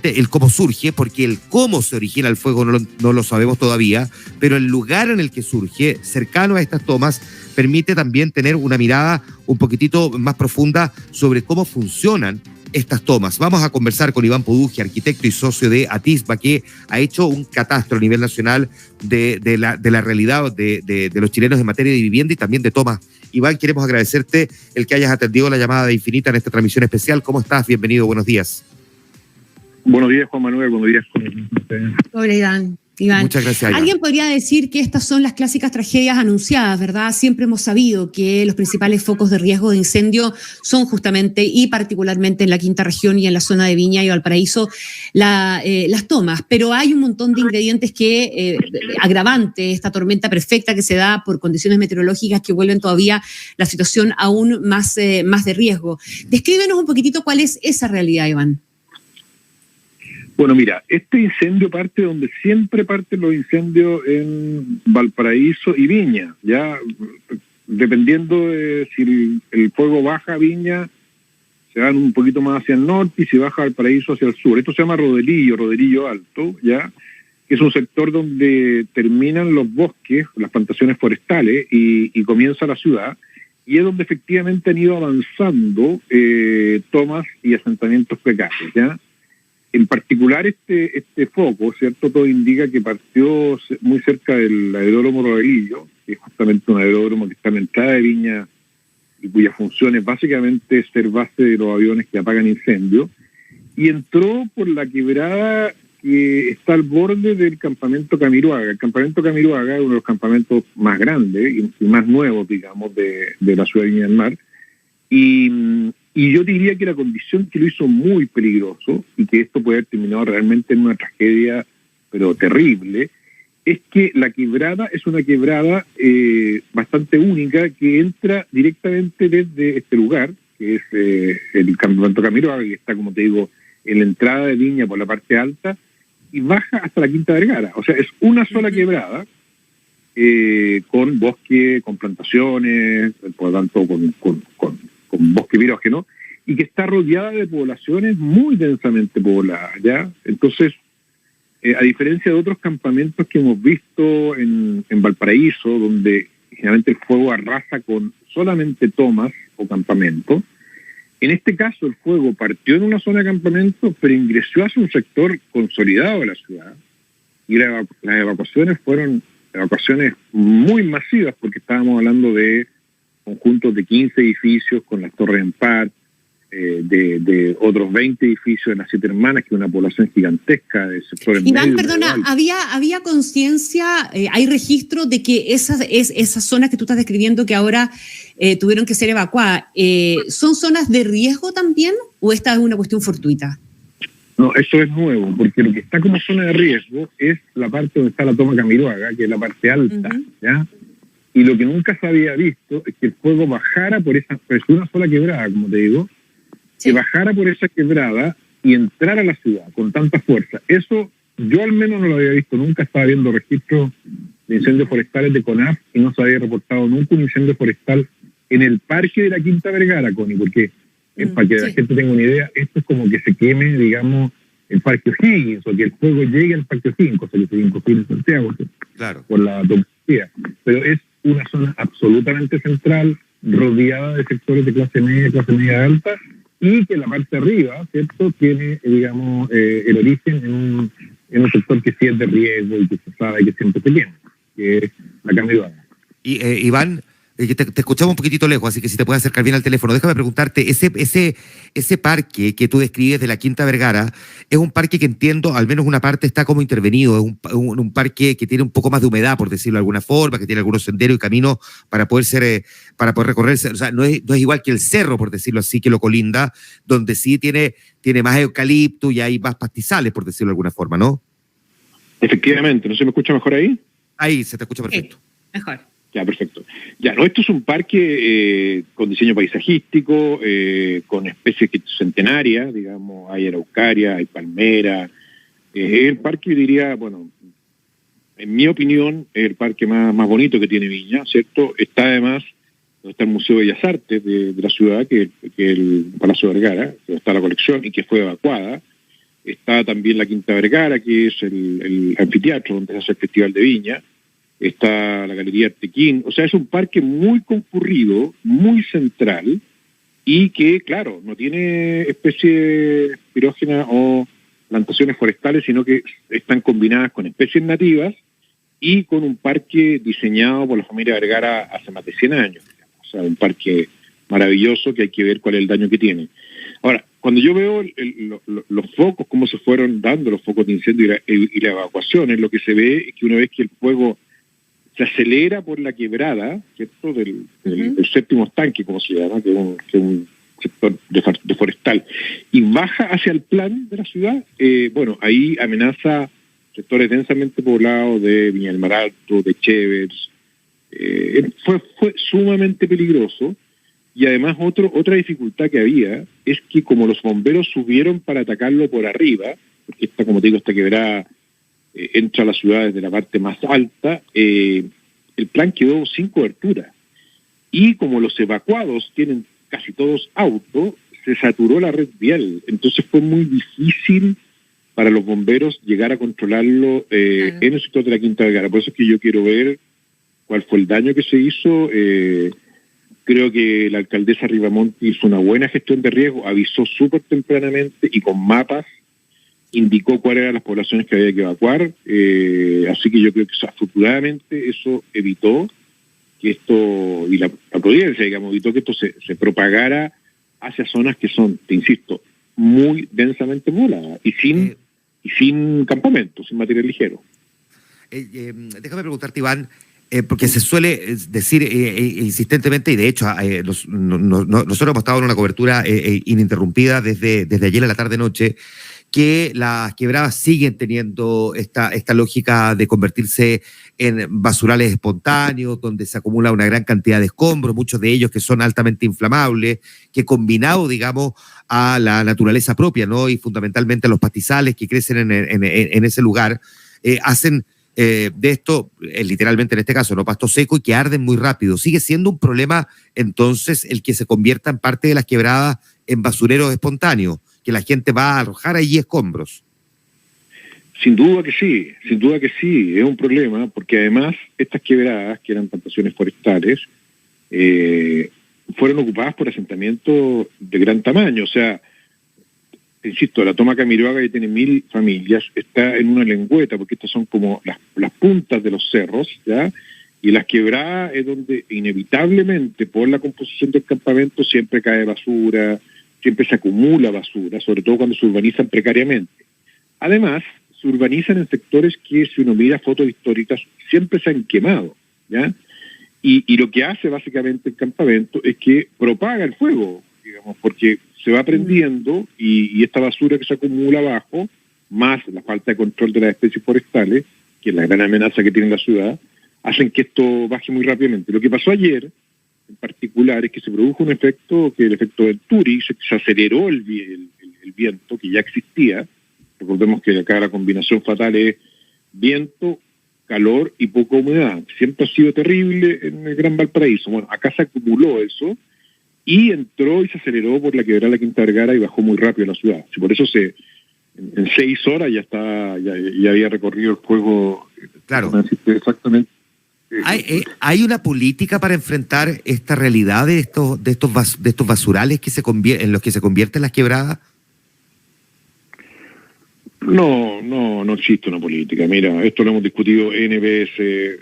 el cómo surge, porque el cómo se origina el fuego no lo sabemos todavía, pero el lugar en el que surge, cercano a estas tomas, permite también tener una mirada un poquitito más profunda sobre cómo funcionan estas tomas. Vamos a conversar con Iván Poduje, arquitecto y socio de Atisba, que ha hecho un catastro a nivel nacional de la realidad de los chilenos en materia de vivienda y también de tomas. Iván, queremos agradecerte el que hayas atendido la llamada de Infinita en esta transmisión especial. ¿Cómo estás? Bienvenido, buenos días. Buenos días, Juan Manuel, buenos días. Hola, Iván. Muchas gracias, Iván. Alguien podría decir que estas son las clásicas tragedias anunciadas, ¿verdad? Siempre hemos sabido que los principales focos de riesgo de incendio son justamente y particularmente en la quinta región y en la zona de Viña y Valparaíso las tomas, pero hay un montón de ingredientes agravantes, esta tormenta perfecta que se da por condiciones meteorológicas que vuelven todavía la situación aún más de riesgo. Descríbenos un poquitito cuál es esa realidad, Iván. Bueno, mira, este incendio parte donde siempre parten los incendios en Valparaíso y Viña, ya dependiendo de si el fuego baja a Viña, se van un poquito más hacia el norte y si baja Valparaíso hacia el sur. Esto se llama Rodelillo Alto, ya, que es un sector donde terminan los bosques, las plantaciones forestales y comienza la ciudad, y es donde efectivamente han ido avanzando tomas y asentamientos precarios, ya. En particular este foco, ¿cierto? Todo indica que partió muy cerca del aeródromo Rodelillo, que es justamente un aeródromo que está en la entrada de Viña y cuya función es básicamente ser base de los aviones que apagan incendios, y entró por la quebrada que está al borde del campamento Camiroaga. El campamento Camiroaga es uno de los campamentos más grandes y más nuevos, digamos, de la ciudad de Viña del Mar, y yo diría que la condición que lo hizo muy peligroso y que esto puede haber terminado realmente en una tragedia, pero terrible, es que la quebrada es una quebrada bastante única que entra directamente desde este lugar, que es el campamento Camiroaga, que está, como te digo, en la entrada de Viña por la parte alta, y baja hasta la Quinta Vergara. O sea, es una sola quebrada, con bosque, con plantaciones, por lo tanto con bosque pirógeno, y que está rodeada de poblaciones muy densamente pobladas, ¿ya? Entonces, a diferencia de otros campamentos que hemos visto en Valparaíso, donde generalmente el fuego arrasa con solamente tomas o campamentos, en este caso el fuego partió en una zona de campamento, pero ingresó hacia un sector consolidado de la ciudad, y las evacuaciones fueron evacuaciones muy masivas, porque estábamos hablando de conjuntos de 15 edificios con las torres en par, de otros 20 edificios en las Siete Hermanas, que es una población gigantesca de sectores. Iván, perdona, ¿había conciencia, hay registro de que esas zonas que tú estás describiendo que ahora tuvieron que ser evacuadas, son zonas de riesgo también o esta es una cuestión fortuita? No, eso es nuevo, porque lo que está como zona de riesgo es la parte donde está la toma Camiroaga, que es la parte alta, ¿ya? Y lo que nunca se había visto es que el fuego bajara por esa, es una sola quebrada, como te digo, sí, que bajara por esa quebrada y entrara a la ciudad con tanta fuerza. Eso yo al menos no lo había visto nunca. Estaba viendo registros de incendios forestales de CONAF y no se había reportado nunca un incendio forestal en el parque de la Quinta Vergara, Connie, porque para que la gente tenga una idea, esto es como que se queme, digamos, el Parque O'Higgins, o que el fuego llegue al Parque O'Higgins, cosa que sería imposible en Santiago, claro, por la topografía. Pero es una zona absolutamente central, rodeada de sectores de clase media alta, y que la parte de arriba, ¿cierto?, tiene, digamos, el origen en un sector que sí es de riesgo y que se sabe que siempre se tiene, que es la Camiroaga. Y Iván, te escuchamos un poquitito lejos, así que si te puedes acercar bien al teléfono, déjame preguntarte, ese parque que tú describes de la Quinta Vergara, es un parque que entiendo, al menos una parte está como intervenido, es un parque que tiene un poco más de humedad, por decirlo de alguna forma, que tiene algunos senderos y caminos para poder recorrerse, o sea, no es igual que el cerro, por decirlo así, que lo colinda, donde sí tiene más eucalipto y hay más pastizales, por decirlo de alguna forma, ¿no? Efectivamente, ¿no se me escucha mejor ahí? Ahí se te escucha perfecto. Mejor. Ya, perfecto. Ya, no, esto es un parque con diseño paisajístico, con especies centenarias, digamos, hay araucaria, hay palmera. El parque, yo diría, bueno, en mi opinión, es el parque más bonito que tiene Viña, ¿cierto? Está además, donde está el Museo de Bellas Artes de la ciudad, que es el Palacio Vergara, donde está la colección y que fue evacuada. está también la Quinta Vergara, que es el anfiteatro donde se hace el Festival de Viña, está la Galería Artequín, o sea, es un parque muy concurrido, muy central, y que, claro, no tiene especies pirógenas o plantaciones forestales, sino que están combinadas con especies nativas y con un parque diseñado por la familia Vergara hace más de 100 años. O sea, un parque maravilloso que hay que ver cuál es el daño que tiene. Ahora, cuando yo veo los focos, cómo se fueron dando los focos de incendio y la evacuación, lo que se ve es que una vez que el fuego se acelera por la quebrada, ¿cierto? Del séptimo estanque, como se llama, que es un sector de forestal, y baja hacia el plan de la ciudad, bueno, ahí amenaza sectores densamente poblados de Viña del Mar Alto, de Chevers. Fue sumamente peligroso. Y además otra dificultad que había es que como los bomberos subieron para atacarlo por arriba, porque como te digo, esta quebrada entra a la ciudad desde la parte más alta, el plan quedó sin cobertura. Y como los evacuados tienen casi todos autos, se saturó la red vial. Entonces fue muy difícil para los bomberos llegar a controlarlo en el sector de la Quinta Vergara. Por eso es que yo quiero ver cuál fue el daño que se hizo. Creo que la alcaldesa Rivamonti hizo una buena gestión de riesgo, avisó súper tempranamente y con mapas indicó cuáles eran las poblaciones que había que evacuar. Así que yo creo que afortunadamente eso evitó que esto, y la providencia, digamos, evitó que esto se propagara hacia zonas que son, te insisto, muy densamente pobladas y sin campamentos, sin material ligero. Déjame preguntarte, Iván, porque se suele decir insistentemente, y de hecho nosotros hemos estado en una cobertura ininterrumpida desde ayer a la tarde-noche, que las quebradas siguen teniendo esta lógica de convertirse en basurales espontáneos, donde se acumula una gran cantidad de escombros, muchos de ellos que son altamente inflamables, que combinado, digamos, a la naturaleza propia, ¿no? Y fundamentalmente a los pastizales que crecen en ese lugar, hacen de esto, literalmente en este caso, no pasto seco, y que arden muy rápido. ¿Sigue siendo un problema entonces el que se convierta en parte de las quebradas en basureros espontáneos, que la gente va a arrojar allí escombros? Sin duda que sí, es un problema, porque además estas quebradas, que eran plantaciones forestales, fueron ocupadas por asentamientos de gran tamaño. O sea, insisto, la Toma Camiroaga, que tiene 1000 familias, está en una lengüeta, porque estas son como las puntas de los cerros, ¿ya? Y las quebradas es donde inevitablemente, por la composición del campamento, siempre cae basura, siempre se acumula basura, sobre todo cuando se urbanizan precariamente. Además, se urbanizan en sectores que, si uno mira fotos históricas, siempre se han quemado, ¿ya? Y lo que hace básicamente el campamento es que propaga el fuego, digamos, porque se va prendiendo y esta basura que se acumula abajo, más la falta de control de las especies forestales, que es la gran amenaza que tiene la ciudad, hacen que esto baje muy rápidamente. Lo que pasó ayer, en particular, es que se produjo un efecto, que el efecto Venturi, se aceleró el viento, que ya existía. Recordemos que acá la combinación fatal es viento, calor y poca humedad. Siempre ha sido terrible en el Gran Valparaíso. Bueno, acá se acumuló eso, y entró y se aceleró por la quebrada de la Quinta Vergara y bajó muy rápido la ciudad. Por eso en 6 horas ya había recorrido el fuego. Claro. Exactamente. ¿Hay una política para enfrentar esta realidad de estos basurales en los que se convierten las quebradas? No existe una política. Mira, esto lo hemos discutido N veces.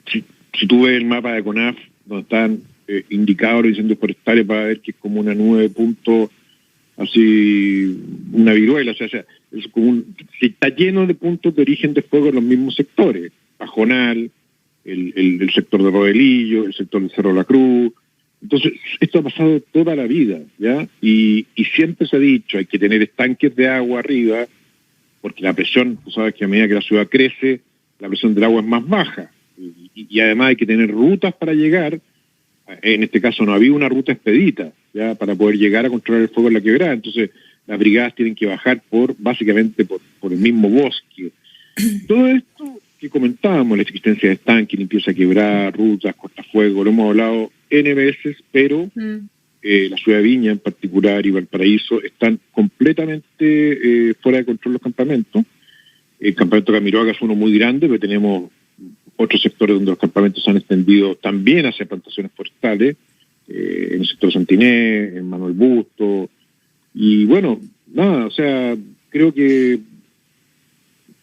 Si tú ves el mapa de CONAF, donde están indicados los incendios forestales, vas a ver que es como una nube de puntos, así, una viruela. O sea, es como está lleno de puntos de origen de fuego en los mismos sectores. Pajonal, el sector de Rodelillo, el sector del Cerro La Cruz. Entonces, esto ha pasado toda la vida, ¿ya? Y siempre se ha dicho, hay que tener estanques de agua arriba, porque la presión, tú sabes que a medida que la ciudad crece, la presión del agua es más baja. Y además hay que tener rutas para llegar. En este caso no había una ruta expedita, ¿ya? Para poder llegar a controlar el fuego en la quebrada. Entonces, las brigadas tienen que bajar básicamente por el mismo bosque. Todo esto que comentábamos, la existencia de estanques, limpieza quebrada, rutas, cortafuegos, lo hemos hablado N veces, pero la ciudad de Viña en particular y Valparaíso, están completamente fuera de control los campamentos. El campamento de Camiroaga es uno muy grande, pero tenemos otros sectores donde los campamentos se han extendido también hacia plantaciones forestales, en el sector Santiné, en Manuel Busto. Y bueno, nada, o sea, creo que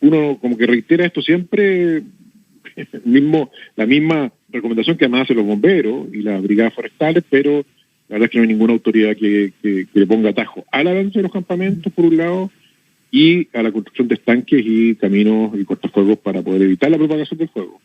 uno como que reitera esto siempre, la misma recomendación que además hacen los bomberos y las brigadas forestales, pero la verdad es que no hay ninguna autoridad que le ponga atajo al avance de los campamentos, por un lado, y a la construcción de estanques y caminos y cortafuegos para poder evitar la propagación del fuego.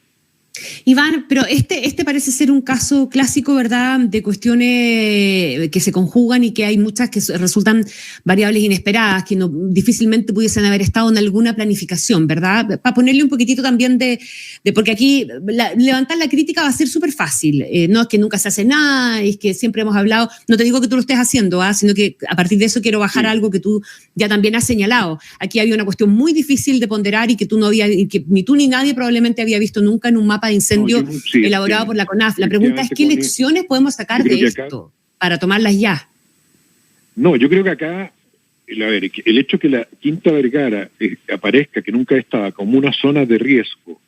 Iván, pero este parece ser un caso clásico, ¿verdad?, de cuestiones que se conjugan y que hay muchas que resultan variables inesperadas, que difícilmente pudiesen haber estado en alguna planificación, ¿verdad? Para ponerle un poquitito también porque aquí levantar la crítica va a ser súper fácil. No es que nunca se hace nada, es que siempre hemos hablado, no te digo que tú lo estés haciendo, sino que a partir de eso quiero bajar algo que tú ya también has señalado. Aquí había una cuestión muy difícil de ponderar y que que ni tú ni nadie probablemente había visto nunca en un mapa de incendio elaborado por la CONAF. La pregunta es, ¿qué lecciones podemos sacar de esto para tomarlas ya? No, yo creo que acá, a ver, el hecho que la Quinta Vergara aparezca, que nunca estaba, como una zona de riesgo,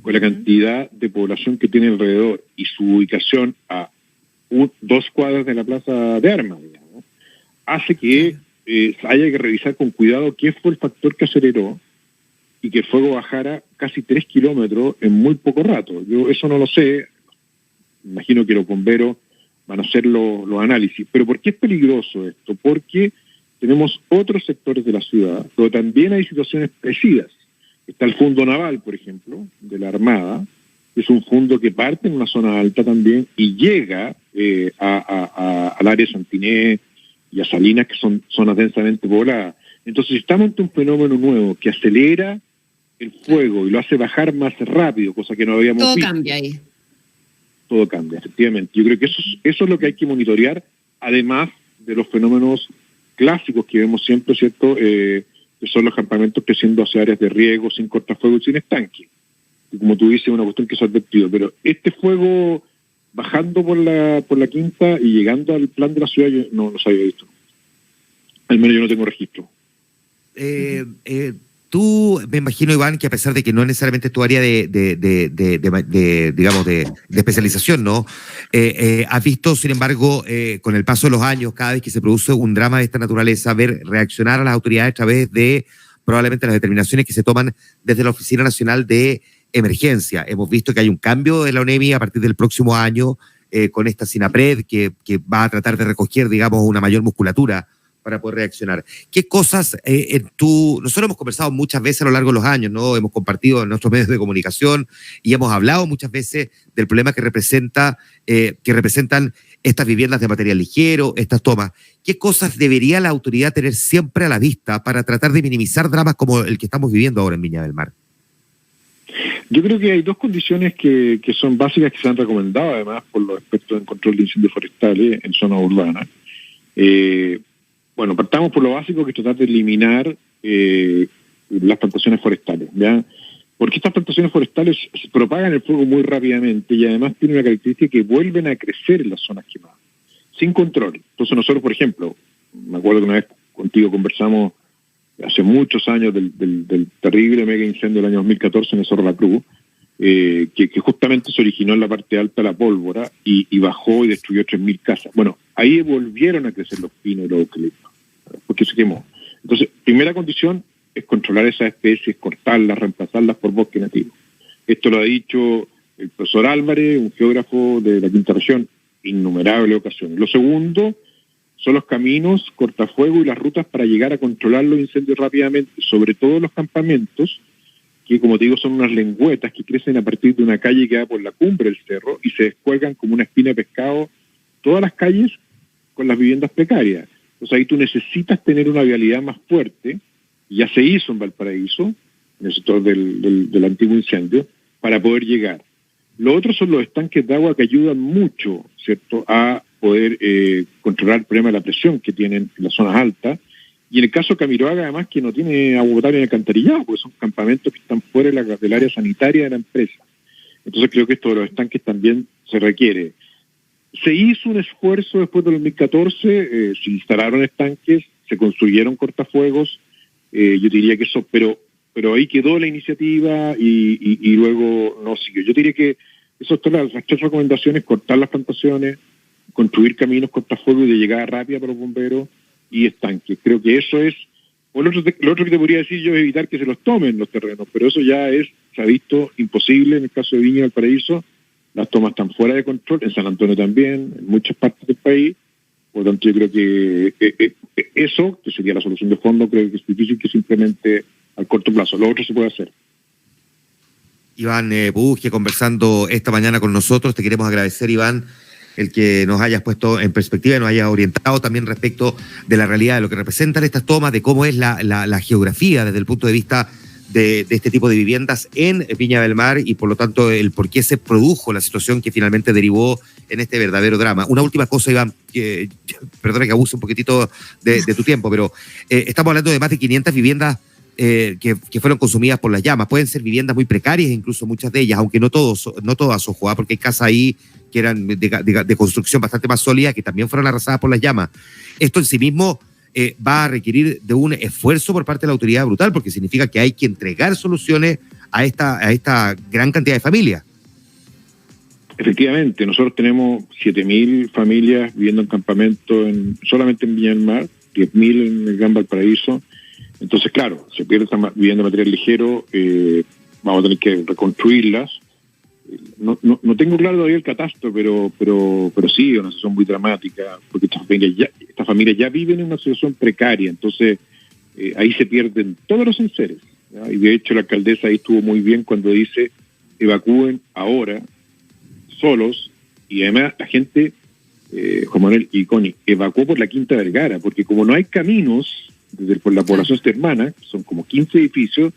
con la cantidad de población que tiene alrededor y su ubicación a 2 cuadras de la Plaza de Armas, digamos, hace que haya que revisar con cuidado qué fue el factor que aceleró y que el fuego bajara casi 3 kilómetros en muy poco rato. Yo eso no lo sé, imagino que los bomberos van a hacer los análisis. Pero ¿por qué es peligroso esto? Porque tenemos otros sectores de la ciudad, pero también hay situaciones parecidas. Está el fondo naval, por ejemplo, de la Armada, que es un fondo que parte en una zona alta también y llega al área de Santiné y a Salinas, que son zonas densamente pobladas. Entonces, si estamos ante un fenómeno nuevo que acelera el fuego y lo hace bajar más rápido, cosa que no habíamos visto. Todo cambia ahí. Todo cambia, efectivamente. Yo creo que eso es lo que hay que monitorear, además de los fenómenos clásicos que vemos siempre, ¿cierto? Que son los campamentos creciendo hacia áreas de riego, sin cortafuego y sin estanque. Y como tú dices, es una cuestión que se ha advertido. Pero este fuego bajando por la Quinta y llegando al plan de la ciudad, yo no los había visto. Al menos yo no tengo registro. Tú, me imagino, Iván, que a pesar de que no necesariamente es tu área digamos, de especialización, ¿no? Has visto, sin embargo, con el paso de los años, cada vez que se produce un drama de esta naturaleza, ver reaccionar a las autoridades a través de probablemente las determinaciones que se toman desde la Oficina Nacional de Emergencia. Hemos visto que hay un cambio de la ONEMI a partir del próximo año con esta SINAPRED que va a tratar de recoger, digamos, una mayor musculatura para poder reaccionar. ¿Qué cosas nosotros hemos conversado muchas veces a lo largo de los años, ¿no? Hemos compartido en nuestros medios de comunicación y hemos hablado muchas veces del problema que representan estas viviendas de material ligero, estas tomas. ¿Qué cosas debería la autoridad tener siempre a la vista para tratar de minimizar dramas como el que estamos viviendo ahora en Viña del Mar? Yo creo que hay 2 condiciones que son básicas que se han recomendado, además, por los expertos en control de incendios forestales en zonas urbanas. Bueno, partamos por lo básico, que es tratar de eliminar las plantaciones forestales, ¿ya? Porque estas plantaciones forestales se propagan el fuego muy rápidamente y además tienen una característica que vuelven a crecer en las zonas quemadas, sin control. Entonces nosotros, por ejemplo, me acuerdo que una vez contigo conversamos hace muchos años del terrible mega incendio del año 2014 en el Cerro La Cruz, que justamente se originó en la parte alta de la Pólvora y bajó y destruyó 3.000 casas. Bueno, ahí volvieron a crecer los pinos y los eucaliptos, porque se quemó. Entonces, primera condición es controlar esas especies, cortarlas, reemplazarlas por bosque nativo. Esto lo ha dicho el profesor Álvarez, un geógrafo de la Quinta Región, innumerables ocasiones. Lo segundo son los caminos, cortafuego y las rutas para llegar a controlar los incendios rápidamente, sobre todo los campamentos, que como te digo son unas lengüetas que crecen a partir de una calle que va por la cumbre del cerro y se descuelgan como una espina de pescado todas las calles con las viviendas precarias. Entonces ahí tú necesitas tener una vialidad más fuerte, y ya se hizo en Valparaíso, en el sector del antiguo incendio, para poder llegar. Lo otro son los estanques de agua que ayudan mucho, ¿cierto?, a poder controlar el problema de la presión que tienen en las zonas altas. Y en el caso de Camiroaga, además, que no tiene agua potable en el alcantarillado, porque son campamentos que están fuera del área sanitaria de la empresa. Entonces creo que esto de los estanques también se requiere. Se hizo un esfuerzo después del 2014, se instalaron estanques, se construyeron cortafuegos, yo diría que eso, pero ahí quedó la iniciativa y luego no siguió. Yo diría que esas son las 3 recomendaciones: cortar las plantaciones, construir caminos cortafuegos de llegada rápida para los bomberos y estanques. Creo que eso es. Lo otro que te podría decir yo es evitar que se los tomen los terrenos, pero eso ya se ha visto imposible en el caso de Viña y Valparaíso. Las tomas están fuera de control, en San Antonio también, en muchas partes del país. Por lo tanto, yo creo que eso, que sería la solución de fondo, creo que es difícil que simplemente al corto plazo. Lo otro se puede hacer. Iván Budge, conversando esta mañana con nosotros. Te queremos agradecer, Iván, el que nos hayas puesto en perspectiva y nos hayas orientado también respecto de la realidad, de lo que representan estas tomas, de cómo es la geografía desde el punto de vista de este tipo de viviendas en Viña del Mar y por lo tanto el por qué se produjo la situación que finalmente derivó en este verdadero drama. Una última cosa, Iván, perdona que abuse un poquitito de tu tiempo, pero estamos hablando de más de 500 viviendas que fueron consumidas por las llamas. Pueden ser viviendas muy precarias, incluso muchas de ellas, aunque no todas, ojo, porque hay casas ahí que eran de construcción bastante más sólida que también fueron arrasadas por las llamas. Esto en sí mismo va a requerir de un esfuerzo por parte de la autoridad brutal, porque significa que hay que entregar soluciones a esta gran cantidad de familias. Efectivamente, nosotros tenemos 7.000 familias viviendo en campamento solamente en Viña del Mar, 10.000 en el Gran Valparaíso. Entonces, claro, se pierde esta vivienda de material ligero, vamos a tener que reconstruirlas. No tengo claro todavía el catastro, pero sí, es una situación muy dramática, porque estas familias ya viven en una situación precaria, entonces ahí se pierden todos los enseres, ¿ya? Y de hecho la alcaldesa ahí estuvo muy bien cuando dice: evacúen ahora, solos, y además la gente, Juan Manuel y Connie, evacuó por la Quinta Vergara, porque como no hay caminos por la población hermana, son como 15 edificios,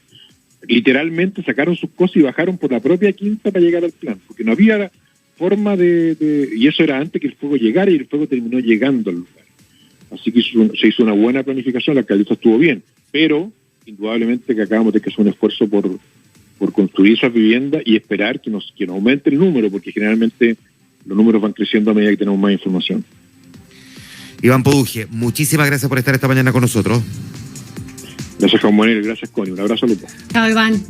literalmente sacaron sus cosas y bajaron por la propia quinta para llegar al plan, porque no había forma y eso era antes que el fuego llegara, y el fuego terminó llegando al lugar. Así que se hizo una buena planificación, la alcaldesa estuvo bien, pero indudablemente que acabamos de que hacer un esfuerzo por construir esas viviendas y esperar que no aumente el número, porque generalmente los números van creciendo a medida que tenemos más información. Iván Budge, muchísimas gracias por estar esta mañana con nosotros. Gracias, Juan Manuel, gracias, Connie. Un abrazo, Lupa. Chao, Iván.